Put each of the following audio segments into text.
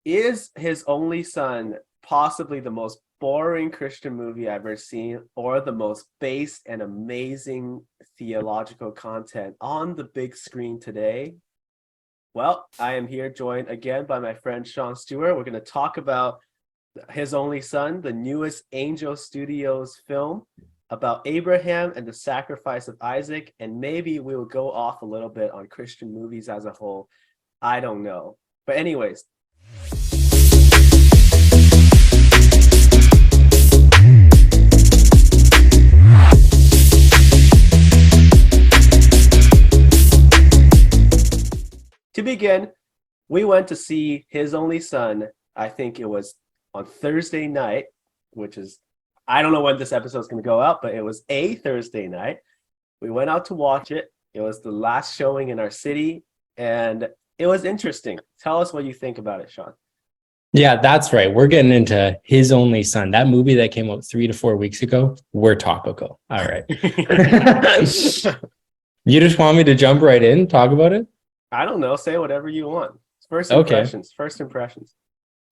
Is His Only Son possibly the most boring Christian movie I've ever seen, or the most based and amazing theological content on the big screen today? Well, I am here joined again by my friend Sean Stewart. We're going to talk about His Only Son, the newest Angel Studios film about Abraham and the sacrifice of Isaac, and maybe we will go off a little bit on Christian movies as a whole. I don't know. But anyways, to begin, we went to see His Only Son. I think it was on Thursday night, which is, I don't know when this episode is going to go out, but it was a Thursday night. We went out to watch it. It was the last showing in our city, and it was interesting. Tell us what you think about it, Sean. Yeah, that's right. We're getting into His Only Son. That movie that came out 3 to 4 weeks ago, we're topical. All right. You just want me to jump right in, talk about it? I don't know. Say whatever you want. First Okay. impressions. First impressions.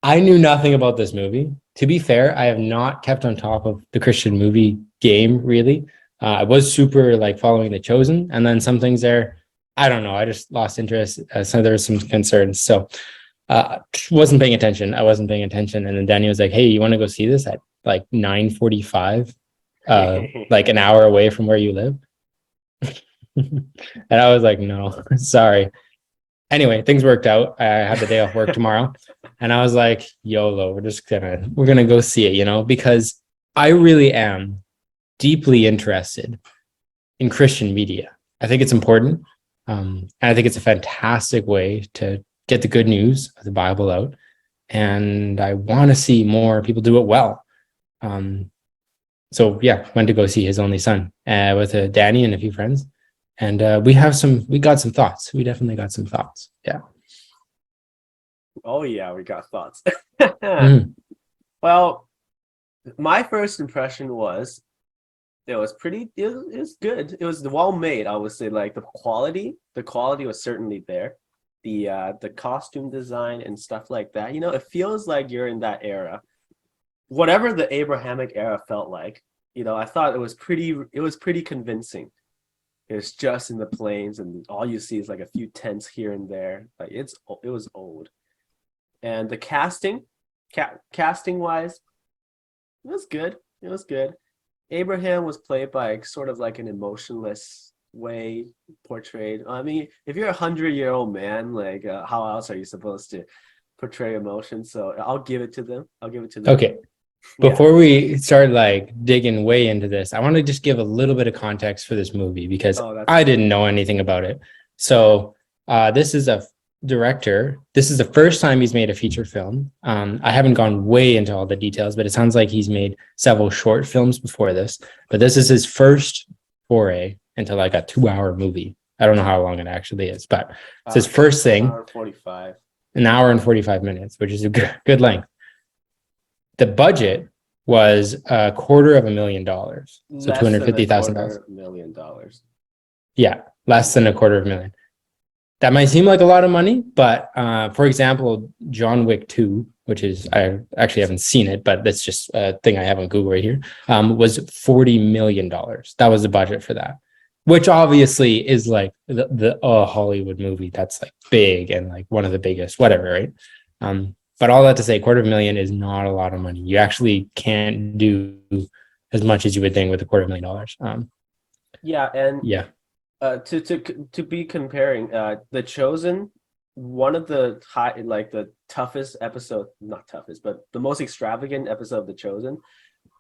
I knew nothing about this movie. To be fair, I have not kept on top of the Christian movie game, really. I was super following The Chosen, and then some things there, I don't know. I just lost interest. So there were some concerns. So wasn't paying attention. I wasn't paying attention. And then Danny was like, hey, you want to go see this at 9:45, an hour away from where you live? And I was like, no, sorry. Anyway, things worked out. I had the day off work tomorrow, and I was like, YOLO, we're gonna go see it, because I really am deeply interested in Christian media. I think it's important. And I think it's a fantastic way to get the good news of the Bible out. And I want to see more people do it well. So yeah, went to go see His Only Son with Danny and a few friends. And we got some thoughts. We definitely got some thoughts. Yeah. Oh yeah, we got thoughts. Well, my first impression was it was good. It was well made. I would say the quality was certainly there. The costume design and stuff like that. It feels like you're in that era. Whatever the Abrahamic era felt like, I thought it was pretty convincing. It's just in the plains, and all you see is a few tents here and there. It was old, and the casting wise, it was good. It was good. Abraham was played by sort of an emotionless way portrayed. I mean, if you're 100-year-old man, how else are you supposed to portray emotion? So I'll give it to them. Okay. Before we start digging way into this, I want to just give a little bit of context for this movie because I didn't know anything about it. So this is a director. This is the first time he's made a feature film. I haven't gone way into all the details, but it sounds like he's made several short films before this. But this is his first foray into a 2-hour movie. I don't know how long it actually is, but it's his first thing. An hour and 45 minutes, which is a good length. The budget was $250,000, so $250,000. Yeah, less than $250,000. That might seem like a lot of money, but for example, John Wick 2, which is, I actually haven't seen it, but that's just a thing I have on Google right here, was $40 million. That was the budget for that, which obviously is the Hollywood movie that's big and one of the biggest, whatever, right? But all that to say, $250,000 is not a lot of money. You actually can't do as much as you would think with $250,000. To be comparing, The Chosen, one of the the toughest episode, not toughest, but the most extravagant episode of The Chosen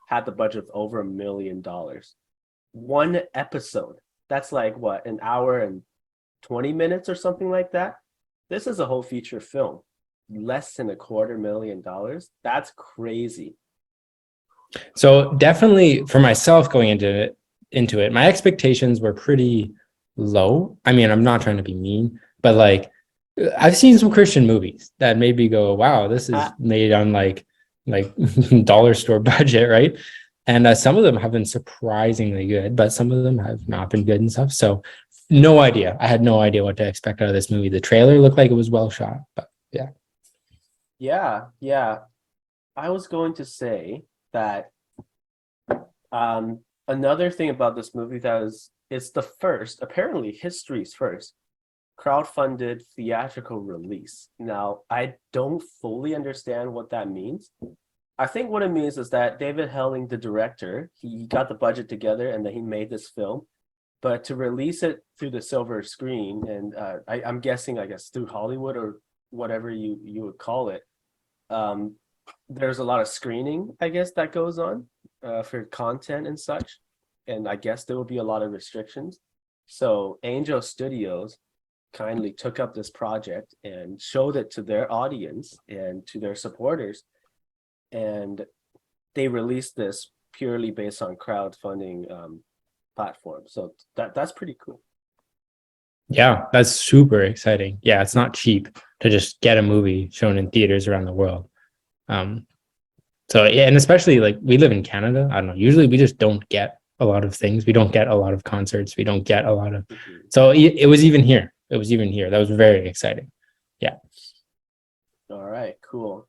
had the budget of over $1 million. One episode. That's what, an hour and 20 minutes or something like that? This is a whole feature film. Less than $250,000. That's crazy. So definitely for myself going into it, my expectations were pretty low. I mean, I'm not trying to be mean, but I've seen some Christian movies that made me go, wow, this is made on dollar store budget, right? And some of them have been surprisingly good, but some of them have not been good and stuff. So no idea. I had no idea what to expect out of this movie. The trailer looked like it was well shot, but yeah. Yeah. I was going to say that another thing about this movie that is it's the first, apparently history's first crowdfunded theatrical release. Now, I don't fully understand what that means. I think what it means is that David Helling, the director, he got the budget together and then he made this film. But to release it through the silver screen, and I'm guessing, I guess, through Hollywood or whatever you would call it, um, there's a lot of screening, I guess, that goes on for content and such. And I guess there will be a lot of restrictions. So Angel Studios kindly took up this project and showed it to their audience and to their supporters. And they released this purely based on crowdfunding platform. So that's pretty cool. Yeah, that's super exciting. Yeah, it's not cheap to just get a movie shown in theaters around the world. Um, so yeah, and especially like we live in Canada. I don't know. Usually we just don't get a lot of things. We don't get a lot of concerts. We don't get a lot of. So it was even here. It was even here. That was very exciting. Yeah. All right, cool.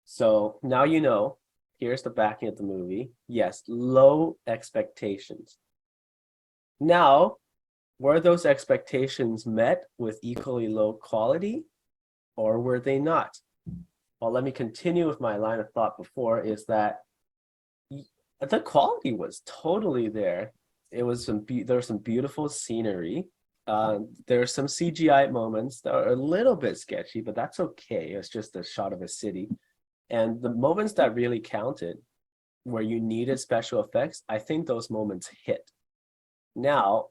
So now you know, here's the backing of the movie. Yes, low expectations. Now, were those expectations met with equally low quality or were they not? Well, let me continue with my line of thought before is that the quality was totally there. It was there was some beautiful scenery. There are some CGI moments that are a little bit sketchy, but that's okay. It's just a shot of a city. And the moments that really counted, where you needed special effects, I think those moments hit. Now,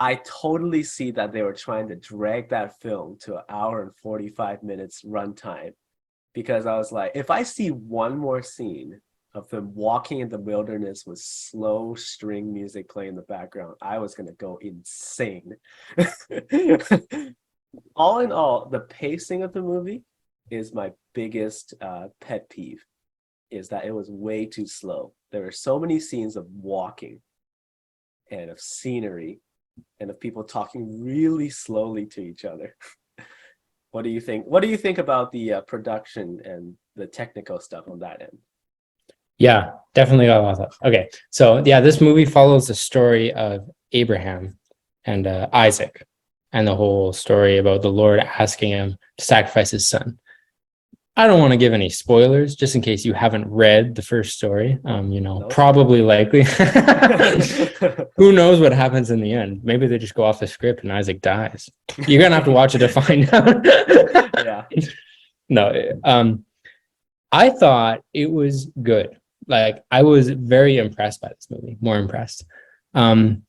I totally see that they were trying to drag that film to an hour and 45 minutes runtime because I was like, if I see one more scene of them walking in the wilderness with slow string music playing in the background, I was going to go insane. All in all, the pacing of the movie is my biggest pet peeve, is that it was way too slow. There were so many scenes of walking and of scenery and of people talking really slowly to each other. What do you think? What do you think about the production and the technical stuff on that end? Yeah, definitely got a lot of thoughts. Okay, so yeah, this movie follows the story of Abraham and Isaac, and the whole story about the Lord asking him to sacrifice his son. I don't want to give any spoilers, just in case you haven't read the first story. No Probably likely. spoilers. Who knows what happens in the end? Maybe they just go off the script and Isaac dies. You're gonna have to watch it to find out. Yeah. No, I thought it was good. Like I was very impressed by this movie, more impressed. Um,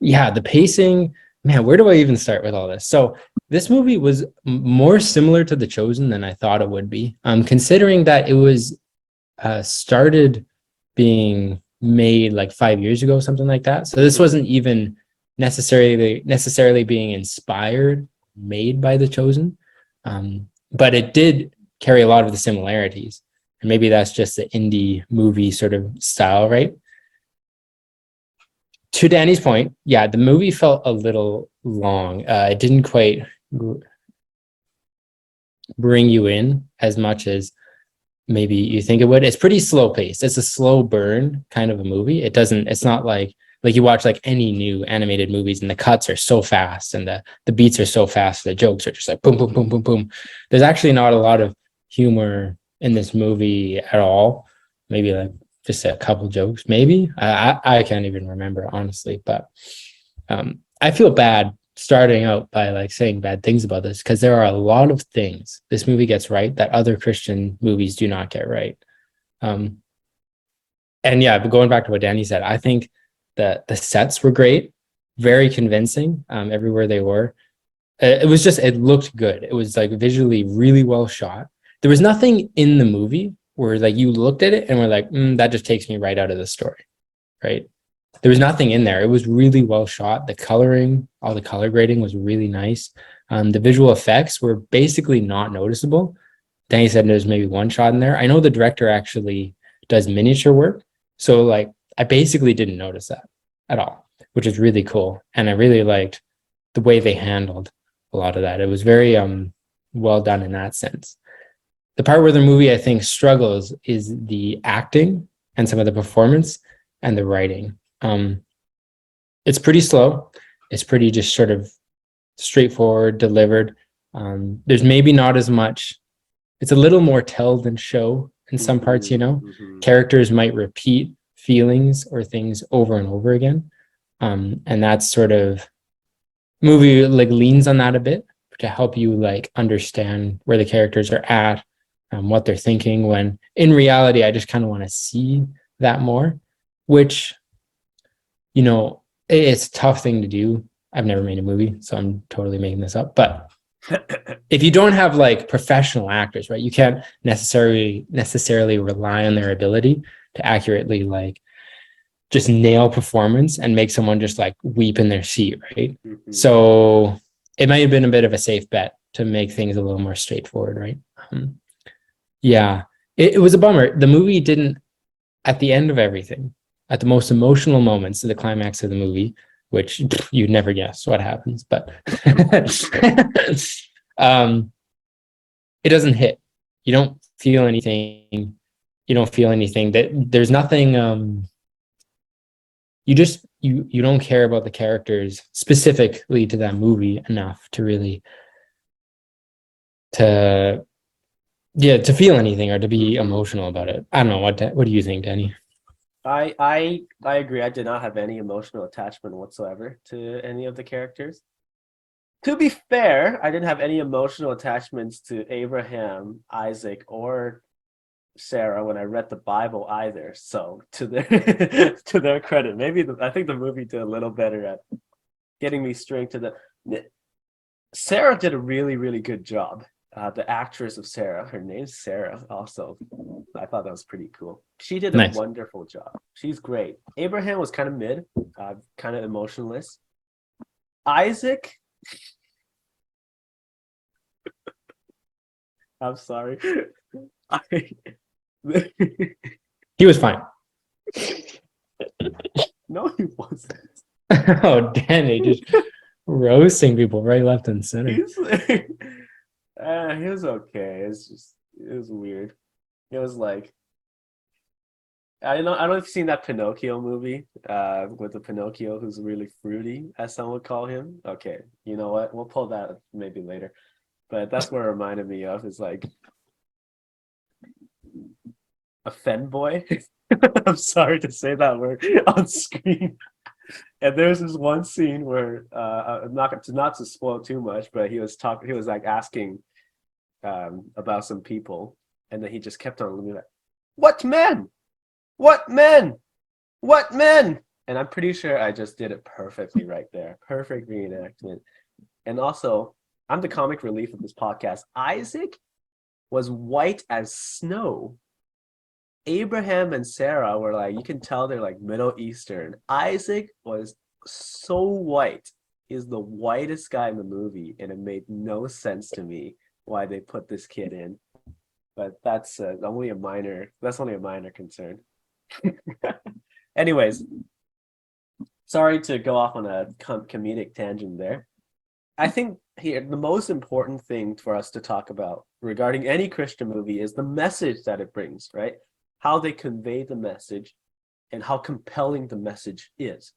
yeah, the pacing, man, where do I even start with all this? So this movie was more similar to The Chosen than I thought it would be. Considering that it was started being made like 5 years ago, something like that. So this wasn't even necessarily being inspired, made by The Chosen. But it did carry a lot of the similarities. And maybe that's just the indie movie sort of style, right? To Danny's point, yeah, the movie felt a little long. It didn't quite bring you in as much as maybe you think it would. It's pretty slow paced. It's a slow burn kind of a movie. It's not like you watch like any new animated movies and the cuts are so fast and the beats are so fast. The jokes are just like boom, boom, boom, boom, boom. There's actually not a lot of humor in this movie at all. Maybe like just a couple jokes, maybe. I can't even remember, honestly. But I feel bad starting out by like saying bad things about this because there are a lot of things this movie gets right that other Christian movies do not get right. And yeah, but going back to what Danny said, I think that the sets were great, very convincing everywhere they were. It looked good. It was like visually really well shot. There was nothing in the movie where like you looked at it and were like, that just takes me right out of the story, right? There was nothing in there. It was really well shot. The coloring, all the color grading was really nice. The visual effects were basically not noticeable. Danny said there's maybe one shot in there. I know the director actually does miniature work. So like I basically didn't notice that at all, which is really cool. And I really liked the way they handled a lot of that. It was very well done in that sense. The part where the movie I think struggles is the acting and some of the performance and the writing. It's pretty slow. It's pretty just sort of straightforward, delivered. There's maybe not as much. It's a little more tell than show in some parts, you know. Characters might repeat feelings or things over and over again. And that's sort of movie like leans on that a bit to help you like understand where the characters are at, what they're thinking, when in reality, I just kind of want to see that more, which, you know, it's a tough thing to do. I've never made a movie, so I'm totally making this up. But if you don't have like professional actors, right, you can't necessarily rely on their ability to accurately like just nail performance and make someone just like weep in their seat, right? So it might have been a bit of a safe bet to make things a little more straightforward, right? Yeah, it was a bummer. The movie didn't, at the end of everything, at the most emotional moments of the climax of the movie, which you'd never guess what happens, but it doesn't hit. You don't feel anything. You don't feel anything. That there's nothing. You don't care about the characters specifically to that movie enough to really to feel anything or to be emotional about it. I don't know what do you think, Danny? I agree. I did not have any emotional attachment whatsoever to any of the characters. To be fair, I didn't have any emotional attachments to Abraham, Isaac, or Sarah when I read the Bible either. So to their to their credit, maybe I think the movie did a little better at getting me straight to the. Sarah did a really, really good job. The actress of Sarah, her name's Sarah. Also, I thought that was pretty cool. She did a wonderful job. She's great. Abraham was kind of mid, kind of emotionless. Isaac. I'm sorry. He was fine. No, he wasn't. Oh, Danny, just roasting people right, left, and center. He was okay. It was weird. It was like I don't know if you've seen that Pinocchio movie with the Pinocchio who's really fruity, as some would call him. Okay, you know what? We'll pull that maybe later. But that's what it reminded me of, is like a femboy. I'm sorry to say that word on screen. And there's this one scene where not to spoil too much, but he was like asking about some people, and then he just kept on looking like, "What men? What men? What men?" And I'm pretty sure I just did it perfectly right there. Perfect reenactment. And also, I'm the comic relief of this podcast. Isaac was white as snow. Abraham and Sarah were like, you can tell they're like Middle Eastern. Isaac was so white. He's the whitest guy in the movie, and it made no sense to me why they put this kid in. But that's only a minor concern. Anyways, sorry to go off on a comedic tangent there. I think here the most important thing for us to talk about regarding any Christian movie is the message that it brings, right? How they convey the message and how compelling the message is.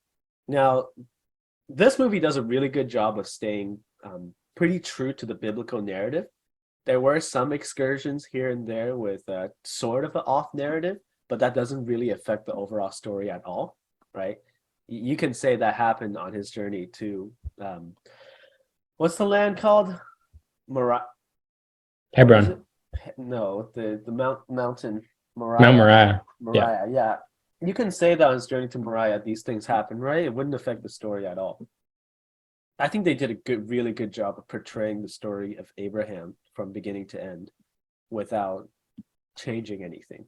Now, this movie does a really good job of staying pretty true to the biblical narrative. There were some excursions here and there with sort of an off narrative, but that doesn't really affect the overall story at all, right? You can say that happened on his journey to what's the land called? Hebron. No, the mountain. Moriah. Mount Moriah. Moriah, yeah. You can say that on his journey to Moriah, these things happen, right? It wouldn't affect the story at all. I think they did a really good job of portraying the story of Abraham from beginning to end without changing anything.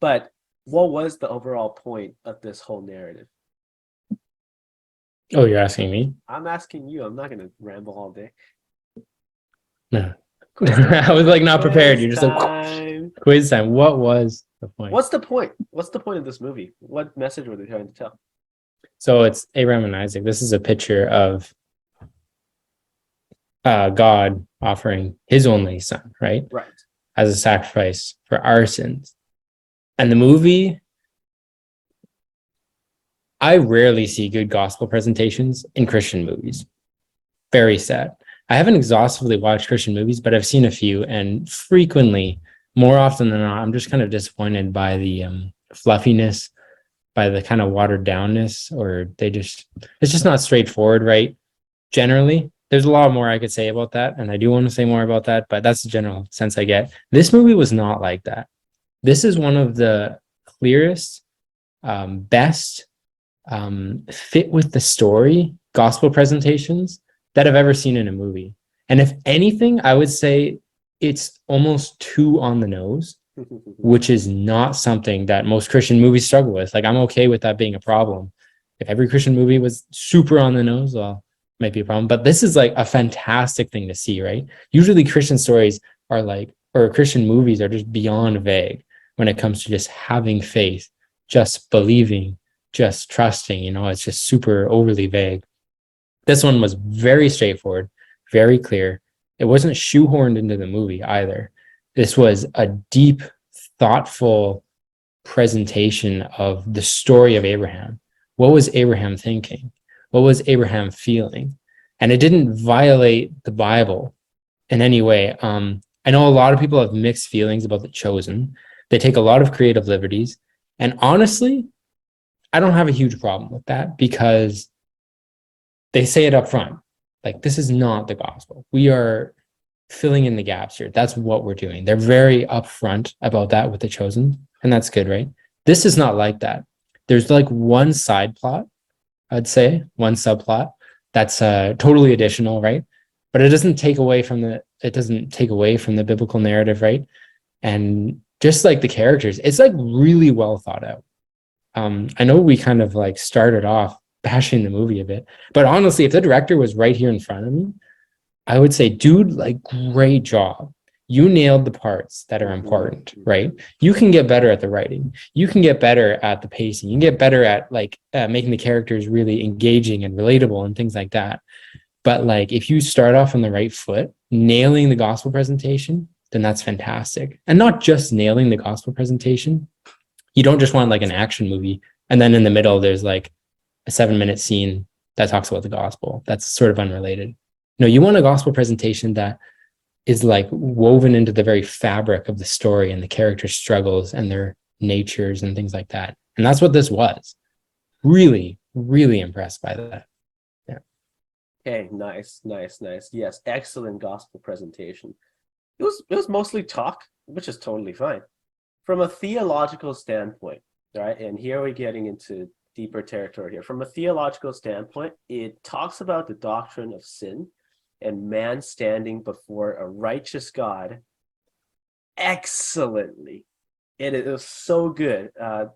But what was the overall point of this whole narrative? Oh, you're asking me? I'm asking you. I'm not going to ramble all day. No. I was like not prepared. You're just like quiz time. What was the point? What's the point? What's the point of this movie? What message were they trying to tell? So it's Abraham and Isaac. This is a picture of God offering his only son, right? Right. As a sacrifice for our sins. And the movie, I rarely see good gospel presentations in Christian movies. Very sad. I haven't exhaustively watched Christian movies, but I've seen a few, and frequently, more often than not, I'm just kind of disappointed by the fluffiness, by the kind of watered downness, or it's just not straightforward, right? Generally, there's a lot more I could say about that, and I do want to say more about that, but that's the general sense I get. This movie was not like that. This is one of the clearest, best, fit with the story gospel presentations that I've ever seen in a movie. And if anything, I would say it's almost too on the nose, which is not something that most Christian movies struggle with. Like, I'm okay with that being a problem. If every Christian movie was super on the nose, well, might be a problem. But this is like a fantastic thing to see, right? Usually Christian stories are like, or Christian movies are just beyond vague when it comes to just having faith, just believing, just trusting, it's just super overly vague. This one was very straightforward, very clear. It wasn't shoehorned into the movie either. This was a deep, thoughtful presentation of the story of Abraham. What was Abraham thinking? What was Abraham feeling? And it didn't violate the Bible in any way. I know a lot of people have mixed feelings about The Chosen. They take a lot of creative liberties. And honestly, I don't have a huge problem with that because they say it up front. Like, this is not the gospel. We are filling in the gaps here. That's what we're doing. They're very upfront about that with The Chosen, and that's good, right? This is not like that. There's like one side plot, I'd say, one subplot that's totally additional, right? But it doesn't take away from the biblical narrative, right? And just like the characters, it's like really well thought out. I know we kind of like started off bashing the movie a bit, but honestly, if the director was right here in front of me, I would say, dude, like, great job. You nailed the parts that are important, right? You can get better at the writing. You can get better at the pacing. You can get better at like making the characters really engaging and relatable and things like that. But like, if you start off on the right foot, nailing the gospel presentation, then that's fantastic. And not just nailing the gospel presentation. You don't just want like an action movie, and then in the middle there's like a 7-minute scene that talks about the gospel. That's sort of unrelated. No, you want a gospel presentation that is like woven into the very fabric of the story and the character struggles and their natures and things like that. And that's what this was. Really, really impressed by that. Yeah. Okay, nice. Yes, excellent gospel presentation. It was mostly talk, which is totally fine. From a theological standpoint, right? And here we're getting into deeper territory here. From a theological standpoint, it talks about the doctrine of sin and man standing before a righteous God excellently. It was so good.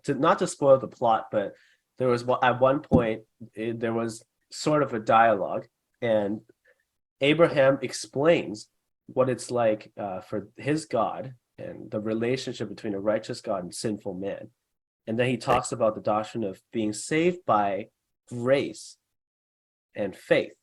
Not to spoil the plot, but there was at one point there was sort of a dialogue, and Abraham explains what it's like for his God and the relationship between a righteous God and sinful man. And then he talks about the doctrine of being saved by grace and faith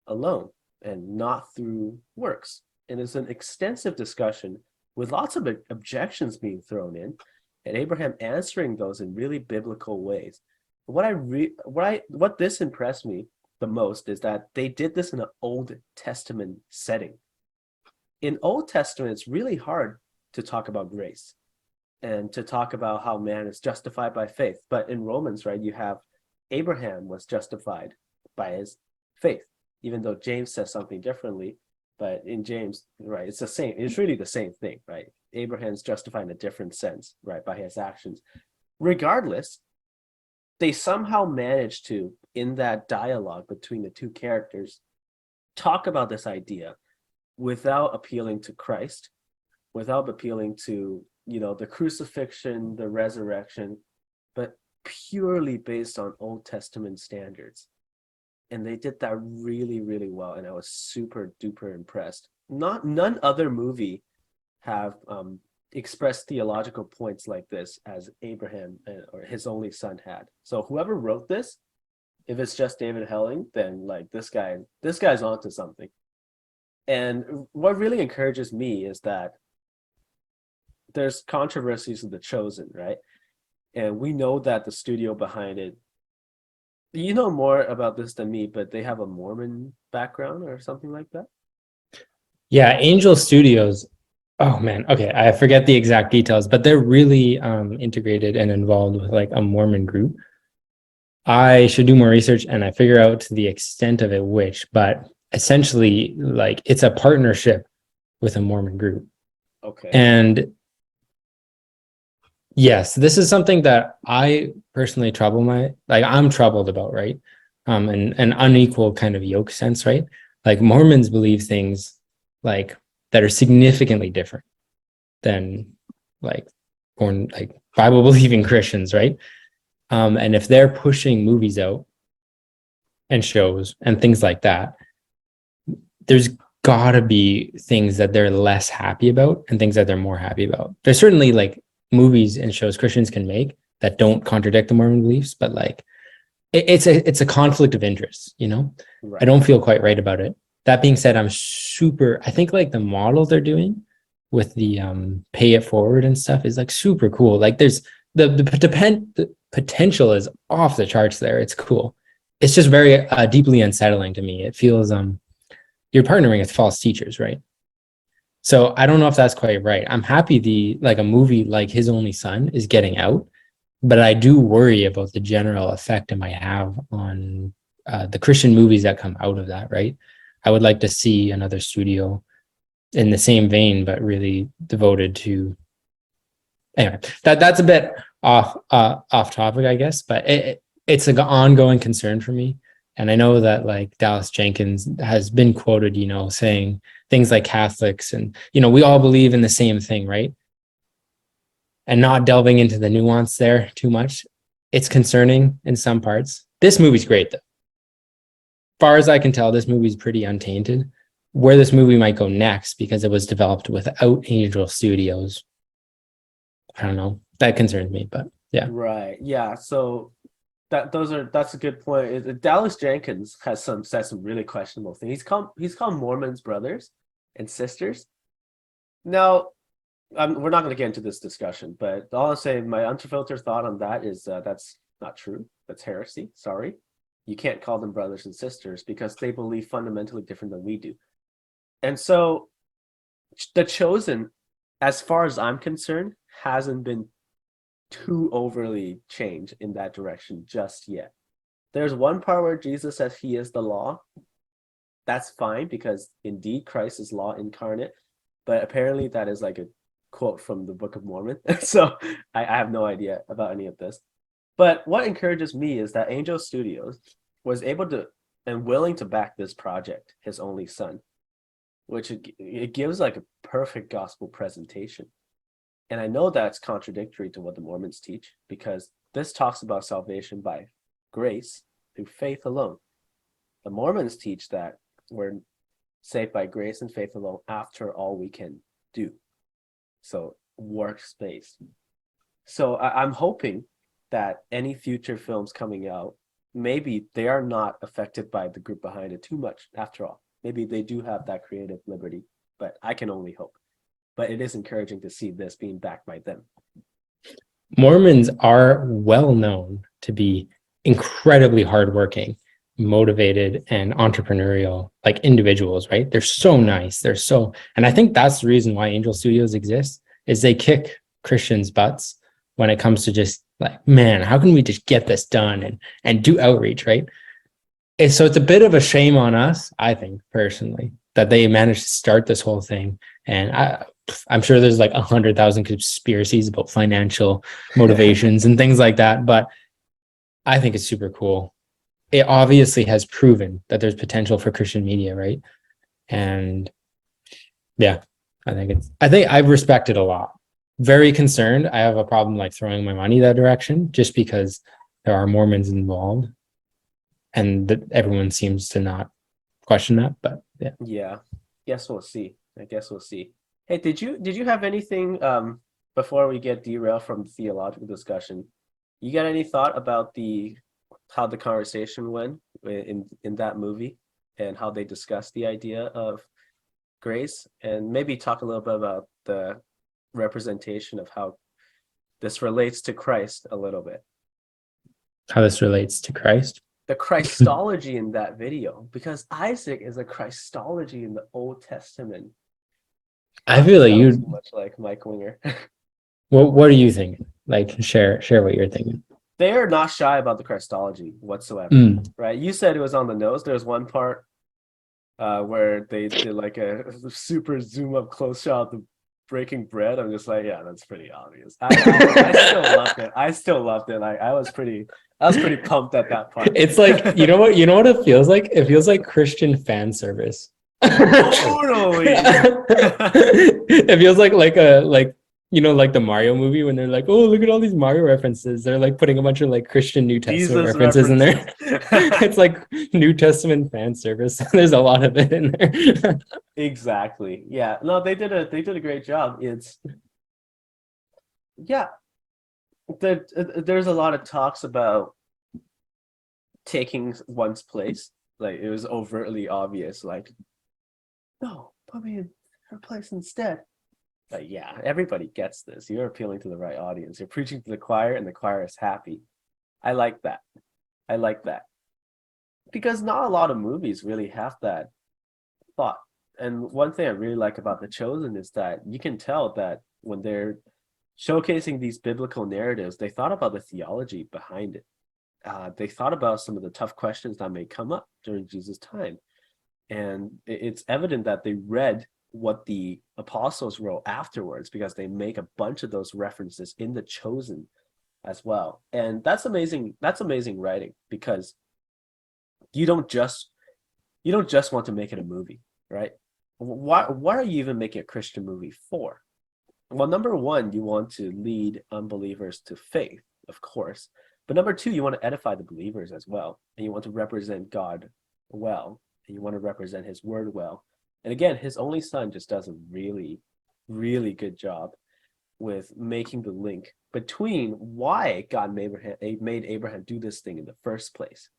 alone and not through works. And it's an extensive discussion with lots of objections being thrown in, and Abraham answering those in really biblical ways. What this impressed me the most is that they did this in an Old Testament setting. In Old Testament, it's really hard to talk about grace and to talk about how man is justified by faith. But in Romans, right, you have Abraham was justified by his faith, even though James says something differently. But in James, right, it's the same. It's really the same thing, right? Abraham's justified in a different sense, right, by his actions. Regardless, they somehow managed to, in that dialogue between the two characters, talk about this idea without appealing to Christ, without appealing to, the crucifixion, the resurrection, but purely based on Old Testament standards. And they did that really, really well, and I was super duper impressed. None other movie have expressed theological points like this as Abraham or his only son had. So whoever wrote this, if it's just David Helling, then like this guy's onto something. And what really encourages me is that there's controversies with The Chosen, right? And we know that the studio behind it, you know more about this than me, but they have a Mormon background or something like that. Yeah, Angel Studios. Oh man, okay, I forget the exact details, but they're really integrated and involved with like a Mormon group. I should do more research and I figure out the extent of it, which, but essentially, like it's a partnership with a Mormon group. Okay. And yes, this is something that I personally I'm troubled about, right? And an unequal kind of yoke sense, right? Like Mormons believe things like that are significantly different than like born like Bible believing Christians, right? And if they're pushing movies out and shows and things like that, there's gotta be things that they're less happy about and things that they're more happy about. There's certainly like movies and shows Christians can make that don't contradict the Mormon beliefs, but like it's a conflict of interest, you know? I Right. don't feel quite right about it. That being said, I think like the model they're doing with the pay it forward and stuff is like super cool. Like there's the potential is off the charts there. It's cool. It's just very deeply unsettling to me. It feels you're partnering with false teachers, right? So I don't know if that's quite right. I'm happy the like a movie like His Only Son is getting out, but I do worry about the general effect it might have on the Christian movies that come out of that, right? I would like to see another studio in the same vein, but really devoted to. Anyway, that's a bit off topic, I guess, but it's an ongoing concern for me. And I know that like Dallas Jenkins has been quoted, saying things like Catholics and we all believe in the same thing, right? And not delving into the nuance there too much. It's concerning in some parts. This movie's great though. Far as I can tell, this movie's pretty untainted. Where this movie might go next, because it was developed without Angel Studios, I don't know. That concerns me, but yeah. Right. Yeah. So that's a good point. Dallas Jenkins has said some really questionable things. He's called Mormons brothers and sisters. Now, we're not going to get into this discussion, but all I'm saying, my unfiltered thought on that is that's not true. That's heresy. Sorry. You can't call them brothers and sisters because they believe fundamentally different than we do. And so The Chosen, as far as I'm concerned, hasn't been too overly changed in that direction just yet. There's one part where Jesus says he is the law. That's fine because indeed Christ is law incarnate, but apparently that is like a quote from the Book of Mormon. So I have no idea about any of this. But what encourages me is that Angel Studios was able to and willing to back this project, His Only Son, which it gives like a perfect gospel presentation. And I know that's contradictory to what the Mormons teach because this talks about salvation by grace through faith alone. The Mormons teach that we're saved by grace and faith alone after all we can do. So workspace. So I'm hoping that any future films coming out, maybe they are not affected by the group behind it too much after all. Maybe they do have that creative liberty, but I can only hope. But it is encouraging to see this being backed by them. Mormons are well known to be incredibly hardworking, motivated, and entrepreneurial, like individuals, right? They're so nice. And I think that's the reason why Angel Studios exists, is they kick Christians' butts when it comes to just like, man, how can we just get this done and do outreach, right? And so it's a bit of a shame on us, I think, personally, that they managed to start this whole thing. And I'm sure there's like 100,000 conspiracies about financial motivations and things like that. But I think it's super cool. It obviously has proven that there's potential for Christian media, right? And yeah, I think I respect it a lot. Very concerned. I have a problem like throwing my money that direction just because there are Mormons involved and that everyone seems to not question that. But yeah. Yeah. Guess we'll see. I guess we'll see. Hey, did you have anything before we get derailed from the theological discussion? You got any thought about the how the conversation went in that movie and how they discussed the idea of grace, and maybe talk a little bit about the representation of how this relates to Christ a little bit. How this relates to Christ? The Christology in that video, because Isaac is a Christology in the Old Testament. I feel like Sounds you. too much like Mike Winger. What are you thinking? Like, share what you're thinking. They're not shy about the Christology whatsoever, right? You said it was on the nose. There's one part where they did like a super zoom up close shot of the breaking bread. I'm just like, yeah, that's pretty obvious. I still loved it. I still loved it. Like I was pretty pumped at that part. It's like, you know what it feels like? It feels like Christian fan service. Totally. It feels like like the Mario movie when they're like, oh, look at all these Mario references. They're like putting a bunch of like Christian New Testament Jesus references in there. references. It's like New Testament fan service. There's a lot of it in there. Exactly. Yeah. No, they did a great job. It's yeah. There's a lot of talks about taking one's place. Like it was overtly obvious. Like, no, put me in her place instead. But yeah, everybody gets this. You're appealing to the right audience. You're preaching to the choir, and the choir is happy. I like that. I like that. Because not a lot of movies really have that thought. And one thing I really like about The Chosen is that you can tell that when they're showcasing these biblical narratives, they thought about the theology behind it. They thought about some of the tough questions that may come up during Jesus' time. And it's evident that they read what the apostles wrote afterwards, because they make a bunch of those references in The Chosen as well. And that's amazing. That's amazing writing, because you don't just want to make it a movie, right? Why are you even making a Christian movie for? Well, number one, you want to lead unbelievers to faith, of course. But number two, you want to edify the believers as well. And you want to represent God well. And you want to represent his word well. And again, his only son just does a really, really good job with making the link between why God made Abraham do this thing in the first place,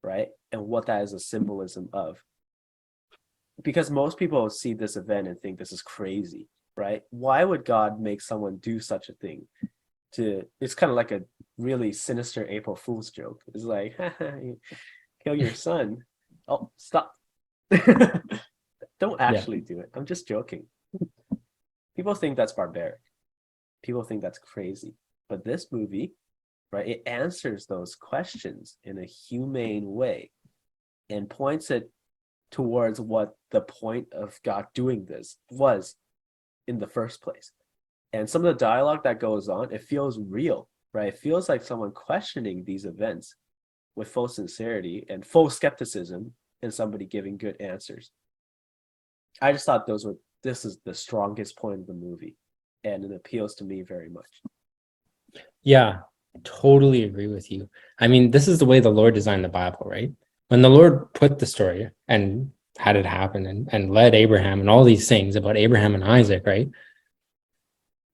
right? And what that is a symbolism of. Because most people see this event and think this is crazy, right? Why would God make someone do such a thing? It's kind of like a really sinister April Fool's joke. It's like, kill your son. Oh, stop. Don't actually do it. I'm just joking. People think that's barbaric. People think that's crazy. But this movie, right, it answers those questions in a humane way and points it towards what the point of God doing this was in the first place. And some of the dialogue that goes on, it feels real, right? It feels like someone questioning these events with full sincerity and full skepticism, and somebody giving good answers. I just thought this is the strongest point of the movie, and it appeals to me very much. Yeah, totally agree with you. I mean, this is the way the Lord designed the Bible, right? When the Lord put the story and had it happen and led Abraham and all these things about Abraham and Isaac, right?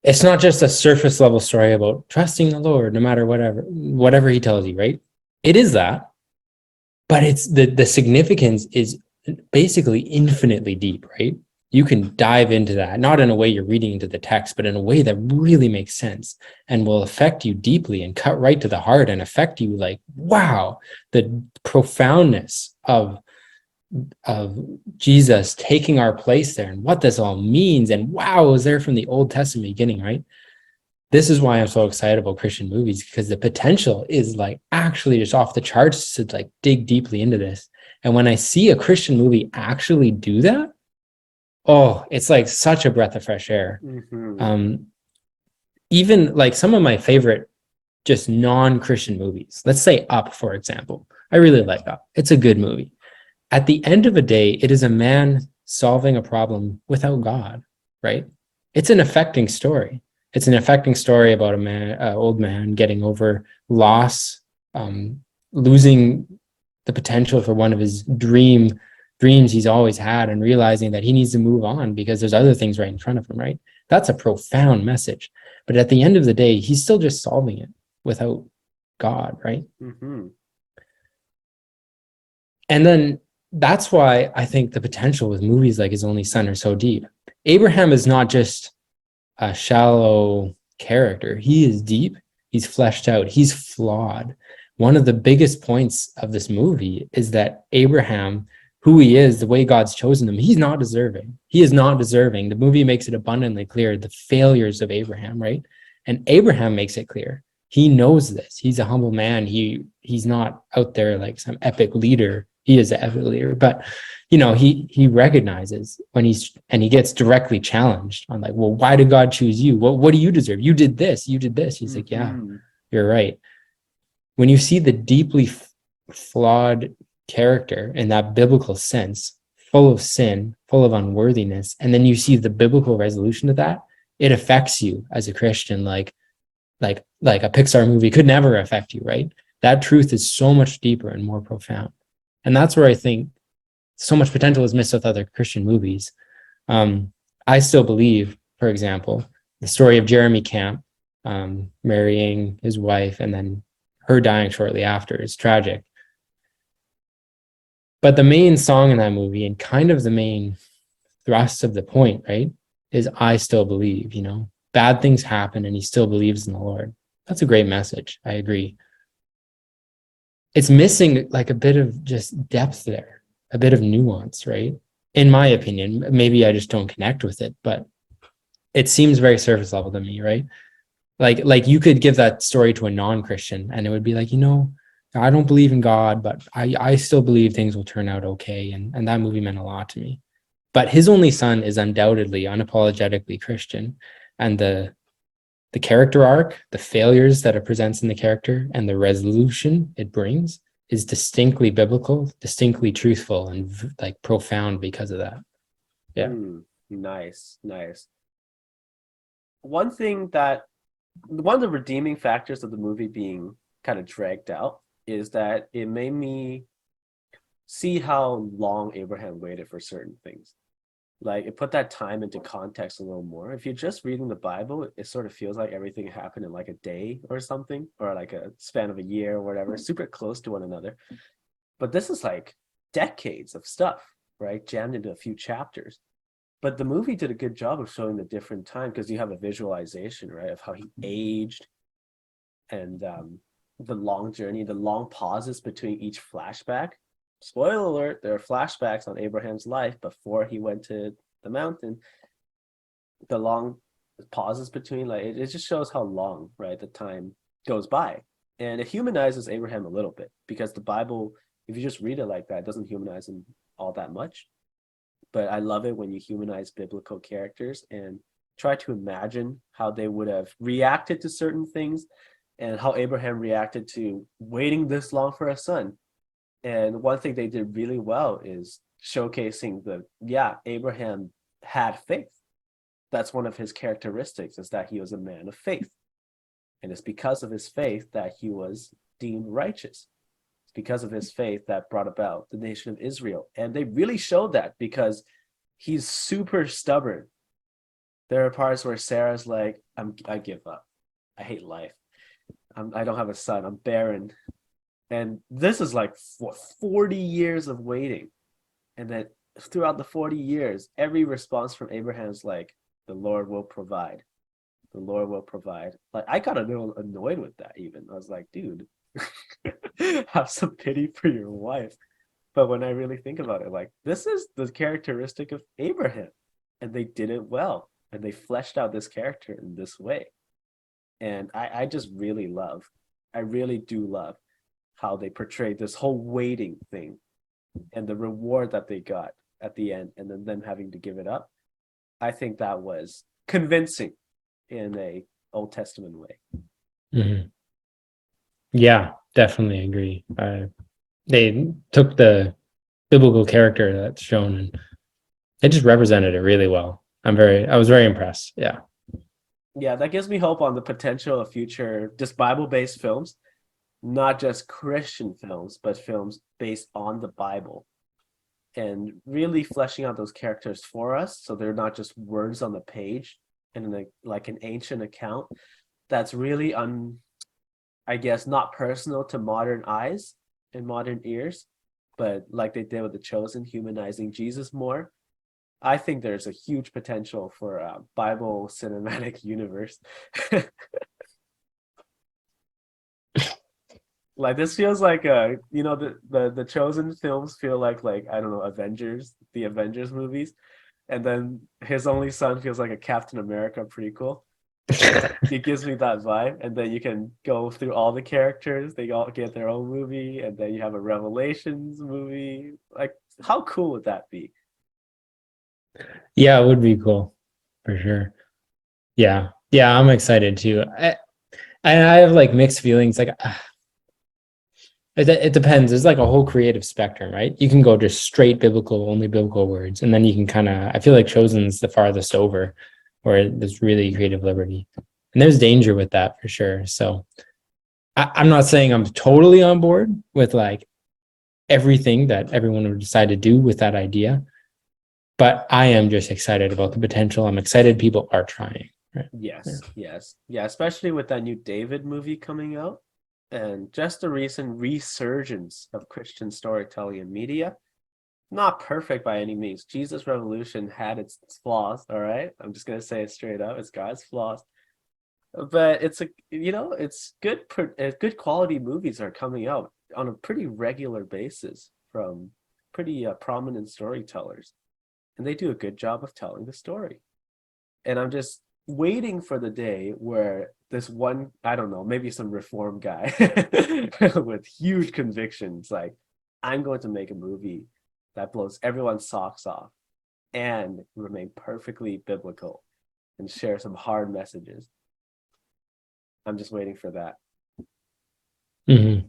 It's not just a surface level story about trusting the Lord no matter whatever he tells you, right? It is that, but it's the significance is basically infinitely deep, right? You can dive into that, not in a way you're reading into the text, but in a way that really makes sense and will affect you deeply and cut right to the heart and affect you like, wow, the profoundness of Jesus taking our place there and what this all means. And wow, it was there from the Old Testament beginning, right? This is why I'm so excited about Christian movies, because the potential is like actually just off the charts to like dig deeply into this. And when I see a Christian movie actually do that, oh, it's like such a breath of fresh air. Mm-hmm. Even like some of my favorite just non-Christian movies, let's say Up, for example. I really like Up. It's a good movie. At the end of the day, it is a man solving a problem without God, right? It's an affecting story. It's an affecting story about old man getting over loss, losing the potential for one of his dreams he's always had, and realizing that he needs to move on because there's other things right in front of him, right? That's a profound message. But at the end of the day, he's still just solving it without God, right? Mm-hmm. And then that's why I think the potential with movies like His Only Son are so deep. Abraham is not just a shallow character. He is deep. He's fleshed out. He's flawed. One of the biggest points of this movie is that Abraham, who he is, the way God's chosen him, he's not deserving. He is not deserving. The movie makes it abundantly clear the failures of Abraham, right? And Abraham makes it clear. He knows this. He's a humble man. He's not out there like some epic leader. He is an epic leader, but he recognizes when he gets directly challenged on like, well, why did God choose you? What do you deserve? You did this. He's like, yeah, you're right. When you see the deeply flawed character in that biblical sense, full of sin, full of unworthiness, and then you see the biblical resolution of that, it affects you as a Christian, like a Pixar movie could never affect you, right? That truth is so much deeper and more profound. And that's where I think so much potential is missed with other Christian movies. I still believe, for example, the story of Jeremy Camp marrying his wife and then her dying shortly after is tragic. But the main song in that movie and kind of the main thrust of the point, right, is I still believe, bad things happen and he still believes in the Lord. That's a great message. I agree. It's missing like a bit of just depth there, a bit of nuance, right? In my opinion, maybe I just don't connect with it, but it seems very surface level to me, right? Like you could give that story to a non-Christian and it would be like, I don't believe in God, but I still believe things will turn out okay. And that movie meant a lot to me. But His Only Son is undoubtedly unapologetically Christian. And the character arc, the failures that it presents in the character, and the resolution it brings is distinctly biblical, distinctly truthful, and like profound because of that. Yeah. Nice. One of the redeeming factors of the movie being kind of dragged out is that it made me see how long Abraham waited for certain things. Like it put that time into context a little more. If you're just reading the Bible, it sort of feels like everything happened in like a day or something, or like a span of a year or whatever, super close to one another. But this is like decades of stuff, right? Jammed into a few chapters. But the movie did a good job of showing the different time because you have a visualization, right, of how he aged and the long journey, the long pauses between each flashback. Spoiler alert, there are flashbacks on Abraham's life before he went to the mountain. The long pauses between, like, it just shows how long, right, the time goes by. And it humanizes Abraham a little bit because the Bible, if you just read it like that, it doesn't humanize him all that much. But I love it when you humanize biblical characters and try to imagine how they would have reacted to certain things and how Abraham reacted to waiting this long for a son. And one thing they did really well is showcasing Abraham had faith. That's one of his characteristics, is that he was a man of faith. And it's because of his faith that he was deemed righteous. It's because of his faith that brought about the nation of Israel. And they really showed that because he's super stubborn. There are parts where Sarah's like, I give up. I hate life. I don't have a son. I'm barren. And this is like 40 years of waiting. And then throughout the 40 years, every response from Abraham is like, the Lord will provide. The Lord will provide. Like, I got a little annoyed with that even. I was like, dude, have some pity for your wife. But when I really think about it, like, this is the characteristic of Abraham. And they did it well. And they fleshed out this character in this way. And I just I really do love how they portrayed this whole waiting thing and the reward that they got at the end, and then them having to give it up. I think that was convincing in a Old Testament way. Mm-hmm. Yeah, definitely agree. They took the biblical character that's shown and they just represented it really well. I was very impressed. Yeah. Yeah, that gives me hope on the potential of future just Bible-based films, not just Christian films, but films based on the Bible, and really fleshing out those characters for us so they're not just words on the page and like an ancient account that's really I guess not personal to modern eyes and modern ears, but like they did with The Chosen, humanizing Jesus more. I think there's a huge potential for a Bible cinematic universe. Like this feels like the Chosen films feel like I don't know, the Avengers movies, and then his only son feels like a Captain America prequel. It gives me that vibe, and then you can go through all the characters. They all get their own movie, and then you have a Revelations movie. Like, how cool would that be? Yeah, it would be cool for sure. Yeah. Yeah, I'm excited too. And I have like mixed feelings. Like it depends. There's like a whole creative spectrum, right? You can go just straight biblical, only biblical words, and then you can kind of. I feel like Chosen's the farthest over, where there's really creative liberty, and there's danger with that for sure. So I'm not saying I'm totally on board with like everything that everyone would decide to do with that idea, but I am just excited about the potential. I'm excited people are trying. Right? Yes, yes, yeah. Especially with that new David movie coming out, and just the recent resurgence of Christian storytelling in media. Not perfect by any means. Jesus Revolution had its flaws. All right, I'm just gonna say it straight up. It's got its flaws, but it's good. Good quality movies are coming out on a pretty regular basis from pretty prominent storytellers, and they do a good job of telling the story. And I'm just waiting for the day where this one, I don't know, maybe some reform guy with huge convictions, like, I'm going to make a movie that blows everyone's socks off and remain perfectly biblical and share some hard messages. I'm just waiting for that. Mm-hmm.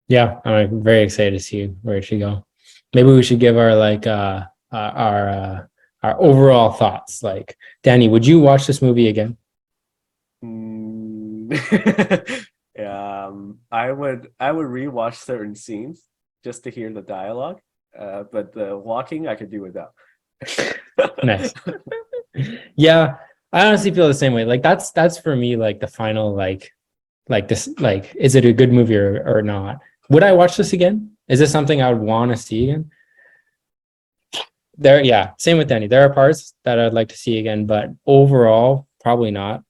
Yeah, I'm like, very excited to see where it should go. Maybe we should give our like our overall thoughts. Like, Danny, would you watch this movie again? Mm. I would rewatch certain scenes just to hear the dialogue, but the walking I could do without. Nice. Yeah, I honestly feel the same way. Like that's for me like the final like this like is it a good movie or not? Would I watch this again? Is this something I would want to see again? There, yeah, same with Danny. There are parts that I'd like to see again, but overall, probably not,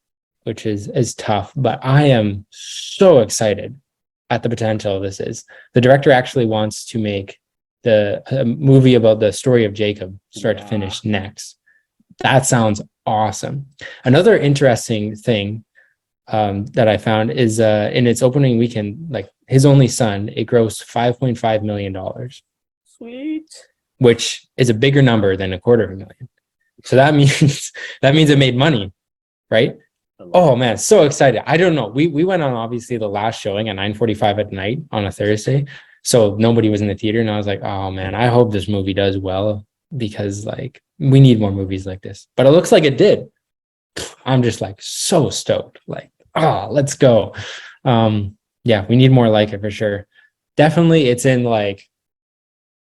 which is tough. But I am so excited at the potential this is. The director actually wants to make the a movie about the story of Jacob, start to Yeah, finish next. That sounds awesome. Another interesting thing that I found is in its opening weekend, like his only son, it grossed $5.5 million, sweet. which is a bigger number than $250,000. So that means that means it made money, right? I love Oh it. man, so excited. I don't know. We went on obviously the last showing at 9:45 at night on a Thursday. So nobody was in the theater. And I was like, oh man, I hope this movie does well because like we need more movies like this. But it looks like it did. I'm just like so stoked. Like, let's go. Yeah, we need more like it for sure. Definitely it's in like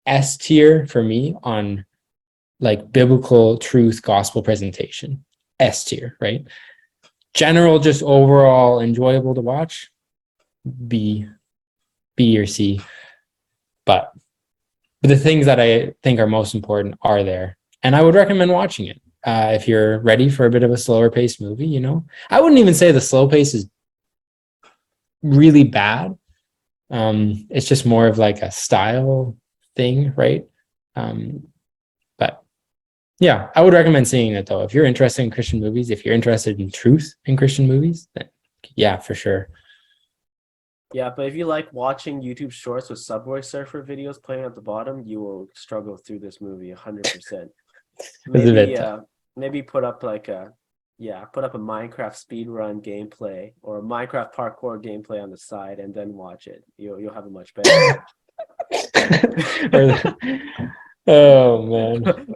S tier for me on like biblical truth gospel presentation. S tier, right? General, just overall enjoyable to watch. B, B or C. But the things that I think are most important are there, and I would recommend watching it if you're ready for a bit of a slower paced movie. I wouldn't even say the slow pace is really bad. It's just more of like a style thing, right? But yeah, I would recommend seeing it though. If you're interested in Christian movies, if you're interested in truth in Christian movies, then yeah, for sure. Yeah, but if you like watching YouTube shorts with Subway Surfer videos playing at the bottom, you will struggle through this movie 100%. It's a Maybe bit tough. maybe put up a Minecraft speedrun gameplay or a Minecraft parkour gameplay on the side and then watch it. You'll have a much better Oh man.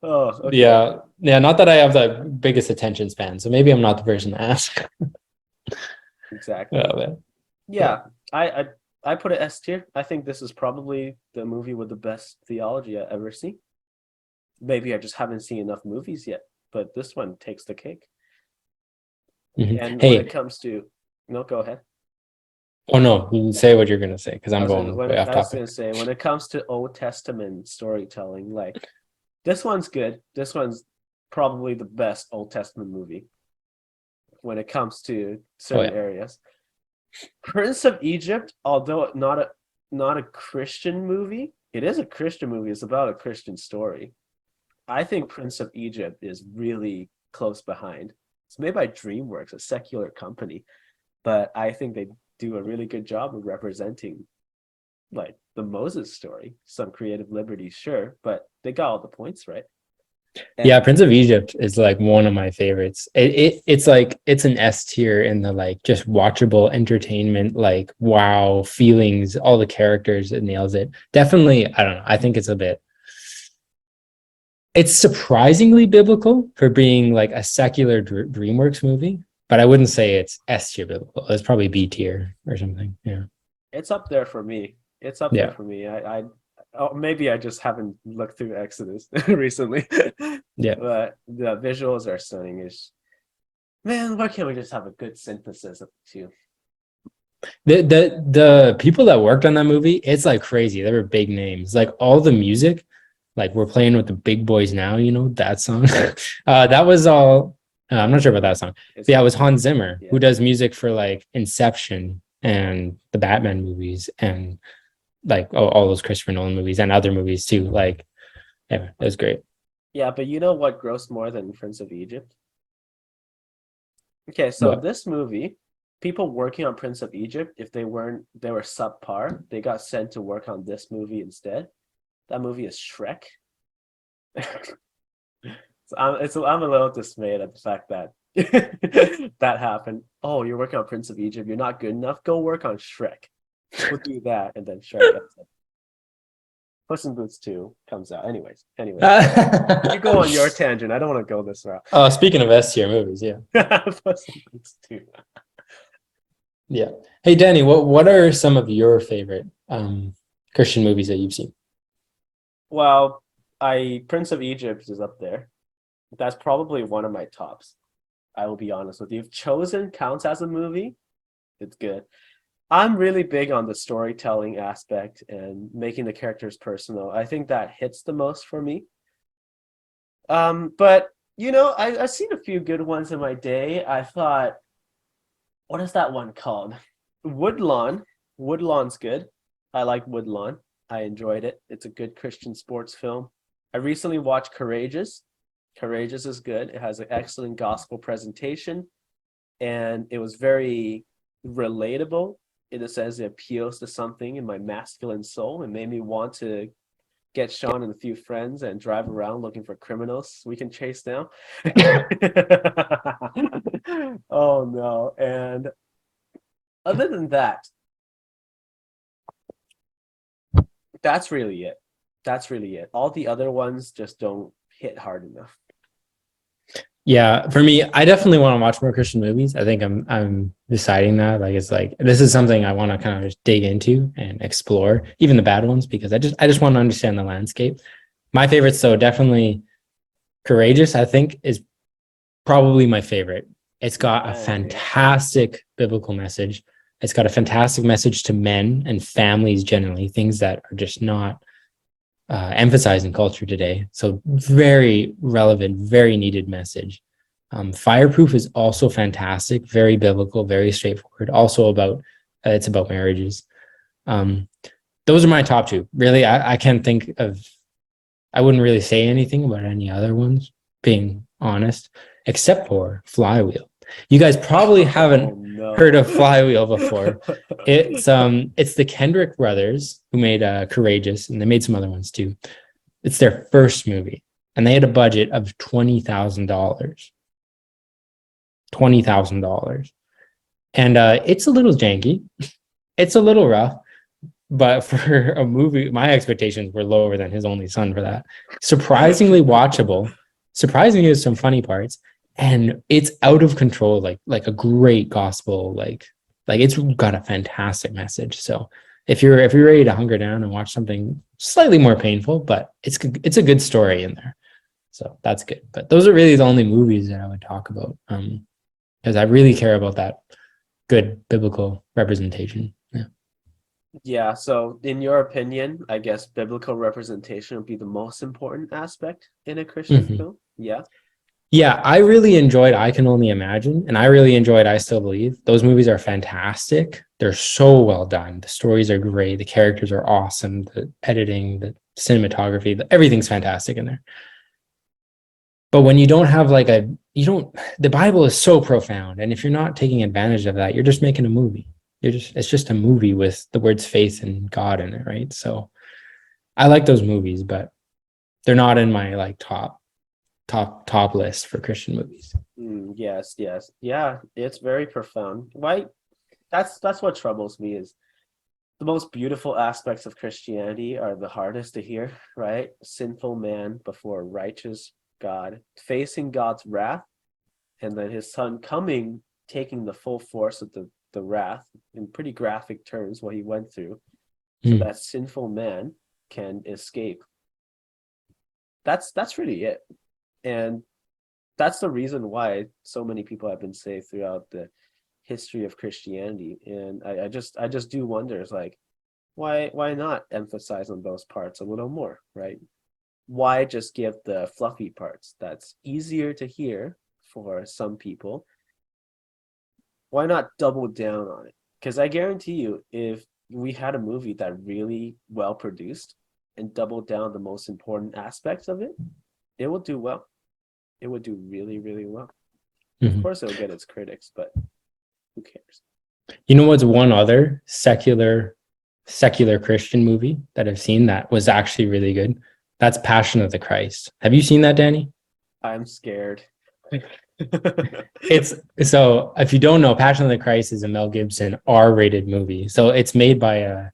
Oh, okay. Yeah. Yeah. Not that I have the biggest attention span, so maybe I'm not the person to ask. Exactly. Oh man. Yeah. Yeah, I I I put it S tier. I think this is probably the movie with the best theology I ever seen. Maybe I just haven't seen enough movies yet, but this one takes the cake. Mhm. And when it Hey, comes to, no, go ahead. Oh no, you can say what you're gonna say because I'm going way off I was topic. gonna say when it comes to Old Testament storytelling, like this one's good. This one's probably the best Old Testament movie when it comes to Oh certain yeah. areas. Prince of Egypt, although not a Christian movie, it is a Christian movie. It's about a Christian story. I think Prince of Egypt is really close behind. It's made by DreamWorks, a secular company, but I think they do a really good job of representing like the Moses story. Some creative liberties, sure, but they got all the points right. Yeah, And Prince of Egypt is like one of my favorites. It's like it's an S tier in the like just watchable entertainment, like wow, feelings, all the characters, it nails it. Definitely, I don't know. I think it's surprisingly biblical for being like a secular DreamWorks movie, but I wouldn't say it's S tier biblical. It's probably B tier or something. Yeah. it's up there for me. It's up there Yeah. for me. I oh, maybe I just haven't looked through Exodus recently, Yeah. but the visuals are stunning. Is man, why can't we just have a good synthesis of the two? The people that worked on that movie, it's like crazy. They were big names. Like all the music, like we're playing with the big boys now, you know, that song. That was all I'm not sure about that song. It's But yeah, it was Hans Hans Zimmer. Zimmer, Yeah, who does music for like Inception and the Batman movies and like all those Christopher Nolan movies and other movies too. Like, yeah, it was great. yeah, but you know what grossed more than Prince of Egypt? Okay, so What? this movie, people working on Prince of Egypt, if they were subpar, they got sent to work on this movie instead. That movie is Shrek. So I'm a little dismayed at the fact that that happened. Oh, you're working on Prince of Egypt. You're not good enough. Go work on Shrek. We'll do that, and then Shrek gets it. Puss in Boots 2 comes out. Anyways, you go on your tangent. I don't want to go this route. Oh, speaking of S tier movies, yeah. Puss in Boots 2. Yeah. Hey Danny, what are some of your favorite Christian movies that you've seen? Well, I Prince of Egypt is up there. That's probably one of my tops. I will be honest with you. If Chosen counts as a movie, it's good. I'm really big on the storytelling aspect and making the characters personal. I think that hits the most for me. But you know, I've seen a few good ones in my day. I thought, what is that one called? Woodlawn. Woodlawn's good. I like Woodlawn. I enjoyed it. It's a good Christian sports film. I recently watched Courageous. Courageous is good. It has an excellent gospel presentation, and it was very relatable in a sense. It appeals to something in my masculine soul and made me want to get Sean and a few friends and drive around looking for criminals we can chase down. Oh no. And other than that, that's really it. That's really it. All the other ones just don't hit hard enough. Yeah, for me, I definitely want to watch more Christian movies. I think I'm deciding that. Like it's like this is something I want to kind of just dig into and explore, even the bad ones, because I just want to understand the landscape. My favorites, though, definitely Courageous, I think, is probably my favorite. It's got a Nice. fantastic biblical message. It's got a fantastic message to men and families generally, things that are just not emphasized in culture today. So very relevant, very needed message. Fireproof is also fantastic, very biblical, very straightforward. Also about it's about marriages. Um, those are my top two. Really, I can't think of. I wouldn't really say anything about any other ones, being honest, except for Flywheel. You guys probably Oh haven't heard no. of Flywheel before. It's the Kendrick brothers who made Courageous, and they made some other ones too. It's their first movie, and they had a budget of $20,000. $20,000, and it's a little janky. It's a little rough, but for a movie, my expectations were lower than His Only Son for that. Surprisingly watchable. Surprisingly, there's some funny parts, and it's out of control. Like a great gospel. Like it's got a fantastic message. So if you're ready to hunker down and watch something slightly more painful, but it's a good story in there. So that's good. But those are really the only movies that I would talk about. Because I really care about that good biblical representation. Yeah, so in your opinion, I guess biblical representation would be the most important aspect in a Christian Mhm. film. Yeah. Yeah, I really enjoyed I Can Only Imagine, and I really enjoyed I Still Believe. Those movies are fantastic. They're so well done. The stories are great. The characters are awesome. The editing, the cinematography, everything's fantastic in there. But when you don't have like you don't, the Bible is so profound. And if you're not taking advantage of that, you're just making a movie. It's just a movie with the words faith and God in it, right? So I like those movies, but they're not in my like top list for Christian movies. Yes, yes. Yeah, it's very profound. Why? That's what troubles me is the most beautiful aspects of Christianity are the hardest to hear, right? Sinful man before righteous God, facing God's wrath, and then his son coming, taking the full force of the wrath in pretty graphic terms, what he went through, so Mm, that sinful man can escape. That's really it. And that's the reason why so many people have been saved throughout the history of Christianity. And I just do wonder, it's like, why not emphasize on those parts a little more, right? Why just give the fluffy parts that's easier to hear for some people? Why not double down on it? Because I guarantee you, if we had a movie that really well produced and doubled down the most important aspects of it, it would do well. It would do really, really well. Of mhm. course, it'll get its critics, but who cares? You know what's one other secular Christian movie that I've seen that was actually really good? That's Passion of the Christ. Have you seen that, Danny? I'm scared. It's so if you don't know, Passion of the Christ is a Mel Gibson R-rated movie. So it's made by I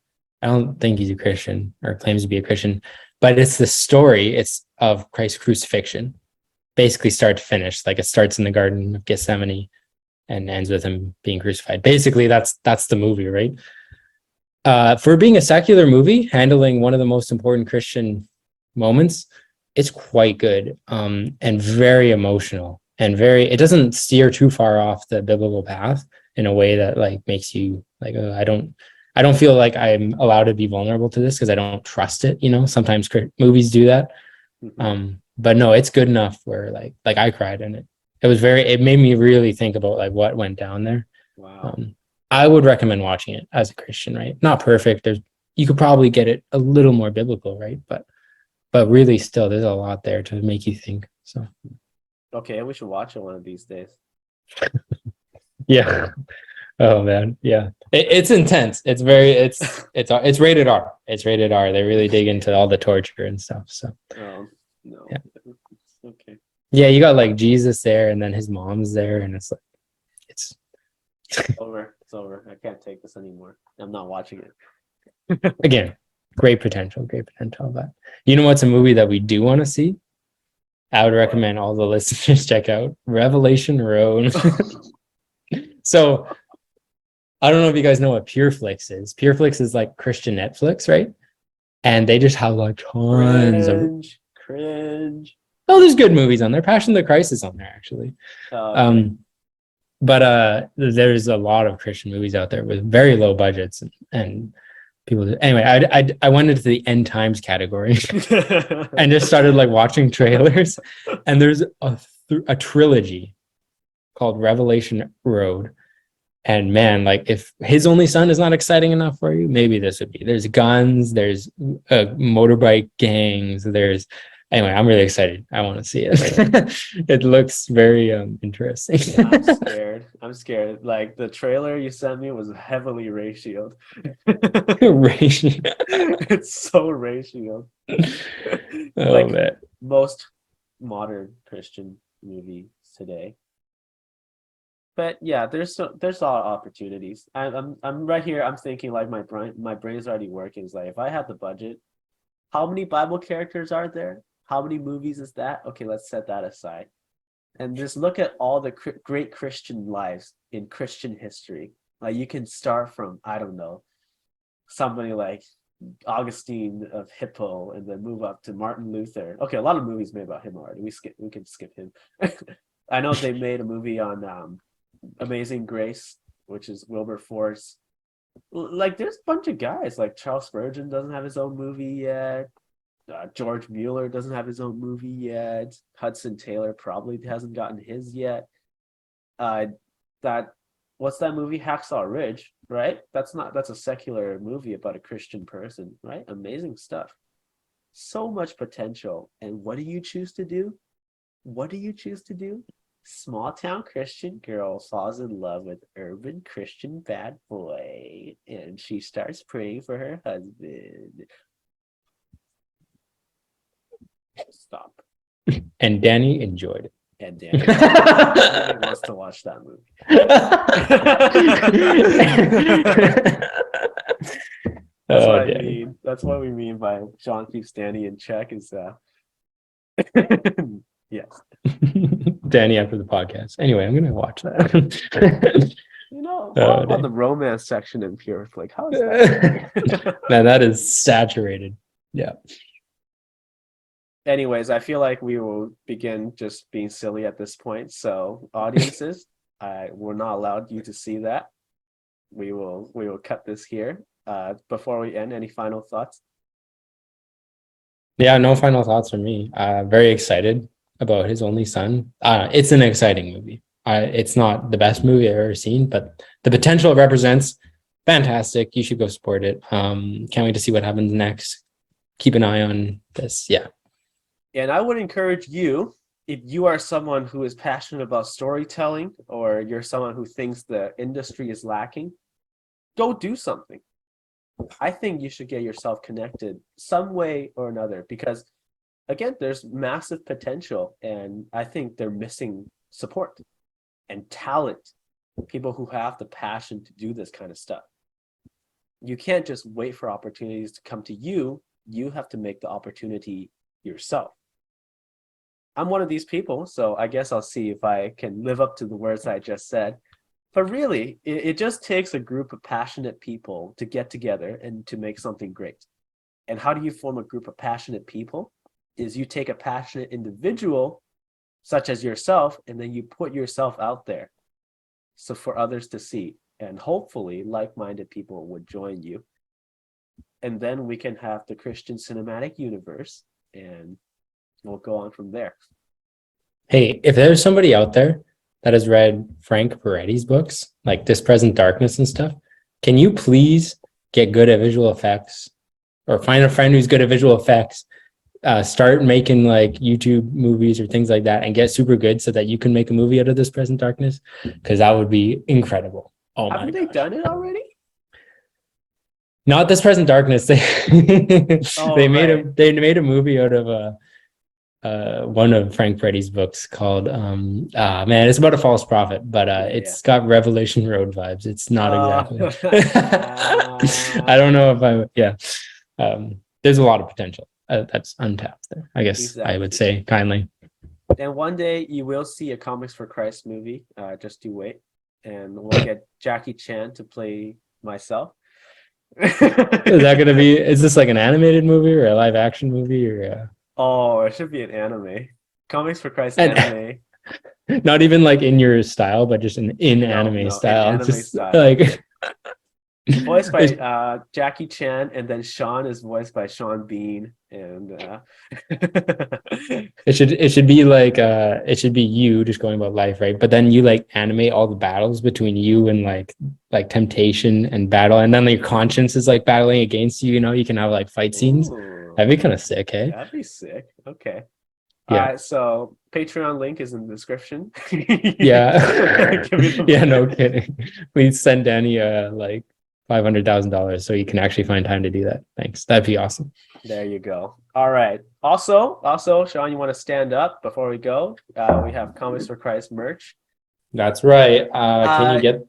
don't think he's a Christian or claims to be a Christian, but it's the story, it's of Christ's crucifixion, basically start to finish. Like it starts in the Garden of Gethsemane and ends with him being crucified. Basically, that's the movie, right? For being a secular movie, handling one of the most important Christian moments, it's quite good and very emotional and very. It doesn't steer too far off the biblical path in a way that like makes you like I don't feel like I'm allowed to be vulnerable to this because I don't trust it. You know, sometimes movies do that. Mhm. But no, it's good enough where like I cried in it. It was very. It made me really think about like what went down there. Wow. um, I would recommend watching it as a Christian, right? Not perfect. There's you could probably get it a little more biblical, right? But really still there's a lot there to make you think. So Okay, we should watch it one of these days. yeah. Oh man. Yeah. It's intense. It's very it's rated R. It's rated R. They really dig into all the torture and stuff. So No. yeah. Okay. Yeah, you got like Jesus there and then his mom's there, and it's like it's Over. It's over. I can't take this anymore. I'm not watching it. again, great potential. But you know what's a movie that we do want to see? I would What? recommend all the listeners check out Revelation Road. So I don't know if you guys know what PureFlix is. PureFlix is like Christian Netflix, right? And they just have like tons of Cringe. Cringe. oh, there's good movies on there. Passion of the Christ is on there actually. Okay. Um, but there's a lot of Christian movies out there with very low budgets and people. Anyway, I went into the end times category and just started like watching trailers, and there's a trilogy called Revelation Road. And man, like if his only son is not exciting enough for you, maybe this would be. There's guns, there's motorbike gangs, there's anyway, I'm really excited. I want to see it. It looks very interesting. Yeah, I'm scared. I'm scared. Like the trailer you sent me was heavily ratioed. It's so ratioed. Oh Like man. most modern Christian movies today. But yeah, there's a lot of opportunities. I'm right here. I'm thinking like my brain's already working. It's like if I had the budget, how many Bible characters are there? How many movies is that? Okay, let's set that aside and just look at all the great Christian lives in Christian history. Like you can start from I don't know somebody like Augustine of Hippo and then move up to Martin Luther. Okay, a lot of movies made about him already. We can skip him. I know they made a movie on Amazing Grace, which is Wilberforce. Like there's a bunch of guys like Charles Spurgeon doesn't have his own movie yet. George Mueller doesn't have his own movie yet. Hudson Taylor probably hasn't gotten his yet. Uh, that what's that movie Hacksaw Ridge, right? That's a secular movie about a Christian person, right? Amazing stuff. So much potential. And what do you choose to do? What do you choose to do? Small town Christian girl falls in love with urban Christian bad boy, and she starts praying for her husband. Stop. And Danny enjoyed it. And Danny wants to watch that movie. That's what I mean. That's what we mean by Sean keeps Danny in check. Is yes. Danny after the podcast. Anyway, I'm gonna watch that. On the romance section in Pure Flick. How is that? Man, that is saturated. Yeah. Anyways, I feel like we will begin just being silly at this point. So, audiences, we're not allowed you to see that. We will cut this here. Before we end, any final thoughts? Yeah, no final thoughts from me. Very excited about His Only Son. It's an exciting movie. It's not the best movie I've ever seen, but the potential it represents, fantastic. You should go support it. Can't wait to see what happens next. Keep an eye on this. Yeah. And I would encourage you, if you are someone who is passionate about storytelling, or you're someone who thinks the industry is lacking, go do something. I think you should get yourself connected some way or another, because again, there's massive potential, and I think they're missing support and talent, people who have the passion to do this kind of stuff. You can't just wait for opportunities to come to you. You have to make the opportunity yourself. I'm one of these people, so I guess I'll see if I can live up to the words I just said. But really, it just takes a group of passionate people to get together and to make something great. And how do you form a group of passionate people? Is you take a passionate individual, such as yourself, and then you put yourself out there, so for others to see. And hopefully, like-minded people would join you. And then we can have the Christian cinematic universe, and we'll go on from there. Hey, if there's somebody out there that has read Frank Peretti's books, like This Present Darkness and stuff, can you please get good at visual effects, or find a friend who's good at visual effects, start making like YouTube movies or things like that, and get super good so that you can make a movie out of This Present Darkness? Because that would be incredible. Oh my Haven't they done it already? Not This Present Darkness. They made a movie out of one of Frank Peretti's books called man, it's about a false prophet, but it's got Revelation Road vibes. It's not exactly. I don't know if there's a lot of potential that's untapped there, I guess. Exactly. I would say kindly. And one day you will see a Comics for Christ movie. Just you wait, and we'll get Jackie Chan to play myself. Is this like an animated movie or a live action movie or Oh, it should be an anime. Comics for Christ anime. Not even like in your style, but just in anime style. In anime style. Like voiced by Jackie Chan, and then Sean is voiced by Sean Bean, and it should be like it should be you just going about life, right? But then you like animate all the battles between you and like temptation and battle, and then your conscience is like battling against you. You know, you can have like fight scenes. Ooh. That'd be kind of sick, hey? That'd be sick. Okay. Yeah. So Patreon link is in the description. Yeah. Yeah, no kidding. Please send Danny like $500,000 so you can actually find time to do that. Thanks. That'd be awesome. There you go. All right. Also, Sean, you want to stand up before we go? We have Comics for Christ merch. That's right. Can you get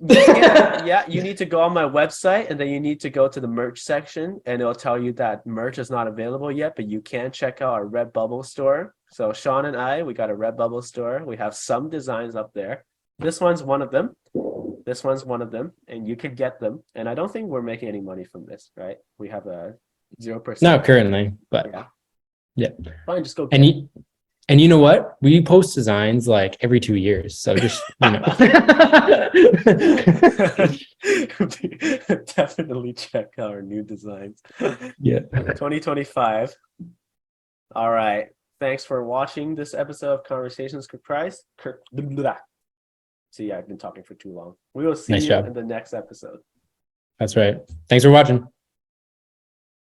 yeah, you need to go on my website, and then you need to go to the merch section, and it'll tell you that merch is not available yet, but you can check out our Redbubble store. So Sean and we got a Redbubble store. We have some designs up there. This one's one of them. And you can get them. And I don't think we're making any money from this, right? We have a 0%. Not currently, but yeah. Fine, just go. And And you know what? We post designs like every 2 years. So just, Definitely check our new designs. Yeah. 2025. All right. Thanks for watching this episode of Conversations Comprised. See, I've been talking for too long. We will see Nice you job. in the next episode. That's right. Thanks for watching.